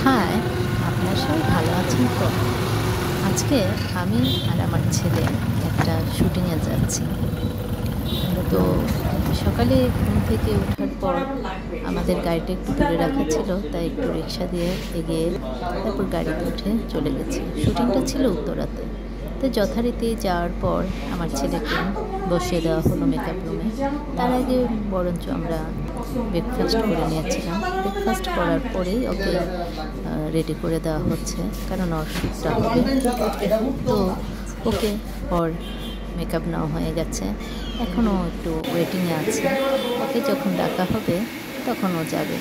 High, আপনার সবাই ভালো আছেন তো? আজকে আমি আর আমার ছেলে একটা শুটিংয়ে যাচ্ছি। তো সকালে ঘুম থেকে ওঠার পর আমাদের গাড়িটা একটু দূরে রাখা ছিল, তাই একটু রিক্সা দিয়ে এগিয়ে তারপর গাড়িতে উঠে চলে গেছি। শুটিংটা ছিল উত্তরাতে। তো যথারীতি যাওয়ার পর আমার ছেলেকে বসিয়ে দেওয়া হলো মেকআপ রুমে। তার আগে বরঞ্চ আমরা ব্রেকফাস্ট করে নিয়েছিলাম। ব্রেকফাস্ট করার পরেই ওকে রেডি করে দেওয়া হচ্ছে, কারণ ওর শ্যুটটা হবে। তো ওকে ওর মেকআপ নেওয়া হয়ে গেছে, এখনও একটু ওয়েটিংয়ে আছে। ওকে যখন ডাকা হবে তখন ও যাবে।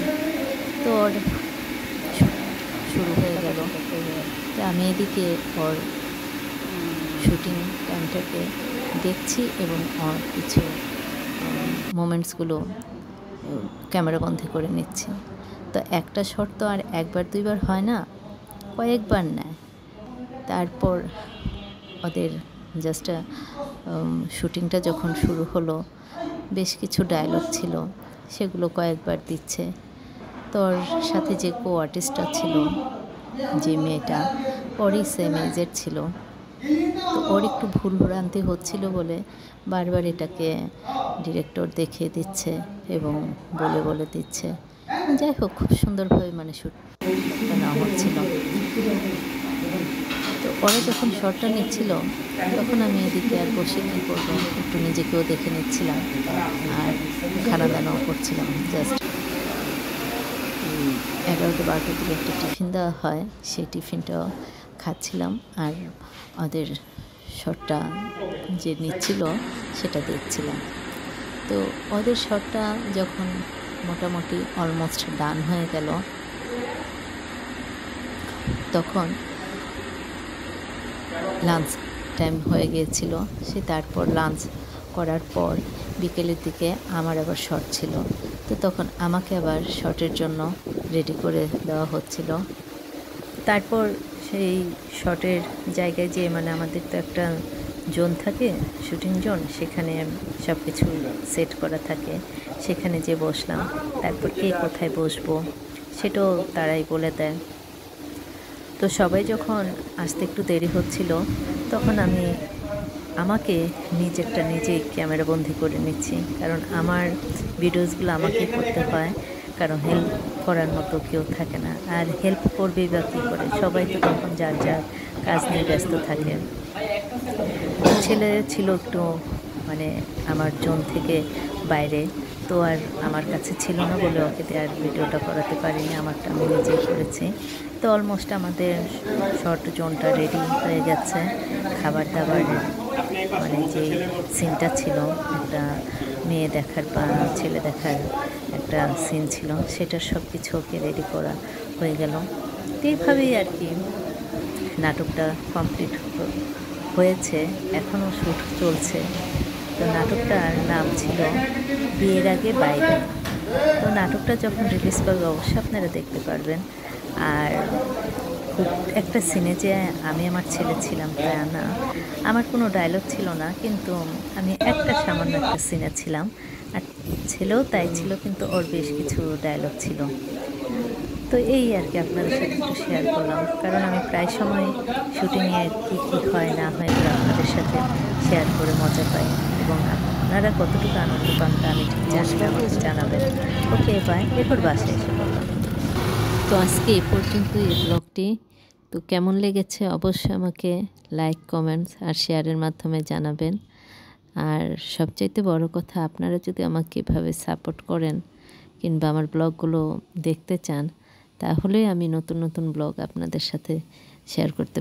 তো ওর শুরু হয়ে গেল। তো আমি এদিকে ওর শুটিং টাইমটাকে দেখছি এবং ওর কিছু মোমেন্টসগুলো ক্যামেরা বন্ধ করে নিচ্ছি। তো একটা শট তো আর একবার দুইবার হয় না, কয়েকবার নেয়। তারপর ওদের জাস্ট শুটিংটা যখন শুরু হলো, বেশ কিছু ডায়লগ ছিল, সেগুলো কয়েকবার দিচ্ছে। তোর সাথে যে কো আর্টিস্টটা ছিল, যে মেয়েটা, ওরই সেম এজের ছিল। তো ওর একটু ভুল ভ্রান্তি হচ্ছিল বলে বারবার এটাকে ডিরেক্টর দেখিয়ে দিচ্ছে এবং বলে বলে দিচ্ছে। যাই হোক, খুব সুন্দরভাবে মানে শ্যুটটা নেওয়া হচ্ছিল। তো ওরা যখন শটটা নিচ্ছিল তখন আমি এদিকে আর বসে কী করবো, একটু নিজেকেও দেখে নিচ্ছিলাম আর খানা দানাও করছিলাম। জাস্ট 11টা-12টার দিকে একটা টিফিন দেওয়া হয়, সেই টিফিনটাও খাচ্ছিলাম আর ওদের শটটা যে নিচ্ছিল সেটা দেখছিলাম। তো ওদের শটটা যখন মোটামুটি অলমোস্ট ডান হয়ে গেল, তখন লাঞ্চ টাইম হয়ে গিয়েছিল। সে তারপর লাঞ্চ করার পর বিকেলের দিকে আমার আবার শট ছিল। তো তখন আমাকে আবার শটের জন্য রেডি করে দেওয়া হচ্ছিল। তারপর সেই শটের জায়গায় যে মানে আমাদের তো একটা জোন থাকে, শুটিং জোন, সেখানে সব কিছু সেট করা থাকে। সেখানে যে বসলাম, তারপর কে কোথায় বসবো সেটাও তারাই বলে দেয়। তো সবাই যখন আসতে একটু দেরি হচ্ছিল, তখন আমি আমাকে নিজেই ক্যামেরা বন্দি করে নিচ্ছি, কারণ আমার ভিডিওসগুলো আমাকেই করতে হয়, কারণ হেল্প করার মতো কেউ থাকে না। আর হেল্প করবেই বা কী করে, সবাই তো তখন যার যার কাজ নিয়ে ব্যস্ত থাকে। ছেলে ছিল একটু মানে আমার জোন থেকে বাইরে, তো আর আমার কাছে ছিল না বলে ওকে আর ভিডিওটা করাতে পারিনি, আমারটা আমি নিজেই করেছি। তো অলমোস্ট আমাদের শর্ট জোনটা রেডি হয়ে গেছে। খাবার দাবার মানে যে সিনটা ছিল, একটা মেয়ে দেখার বা ছেলে দেখার একটা সিন ছিল, সেটার সব কিছু ওকে রেডি করা হয়ে গেল। তো এইভাবেই আর কি নাটকটা কমপ্লিট হয়েছে, এখনও শ্যুট চলছে। তো নাটকটার নাম ছিল বিয়ের আগে বাইরে। তো নাটকটা যখন রিলিজ করবে অবশ্যই আপনারা দেখতে পারবেন। আর খুব একটা সিনে যে আমি আমার ছেলে ছিলাম তা না, আমার কোনো ডায়লগ ছিল না, কিন্তু আমি একটা সামান্য একটা সিনে ছিলাম। আর ছেলেও তাই ছিল, কিন্তু ওর বেশ কিছু ডায়লগ ছিল। তো এই আর কি আপনাদের সাথে একটু শেয়ার করলাম, কারণ আমি প্রায় সময় শুটিংয়ে কী কী হয় না হয় আপনাদের সাথে শেয়ার করে মজা পাই, এবং আপনারা কতটুকু আনন্দ পান তা আমি ঠিক জানি না, আমাকে জানাবেন। ওকে, বাই। এরপর বাসায় এসে বললাম। তো আজকে এ পর্যন্ত এই ব্লগটি। তো কেমন লেগেছে অবশ্যই আমাকে লাইক, কমেন্টস আর শেয়ারের মাধ্যমে জানাবেন। আর সবচাইতে বড় কথা, আপনারা যদি আমাকে এভাবে সাপোর্ট করেন কিংবা আমার ব্লগগুলো দেখতে চান, তাহলে আমি নতুন নতুন ব্লগ আপনাদের সাথে শেয়ার করতে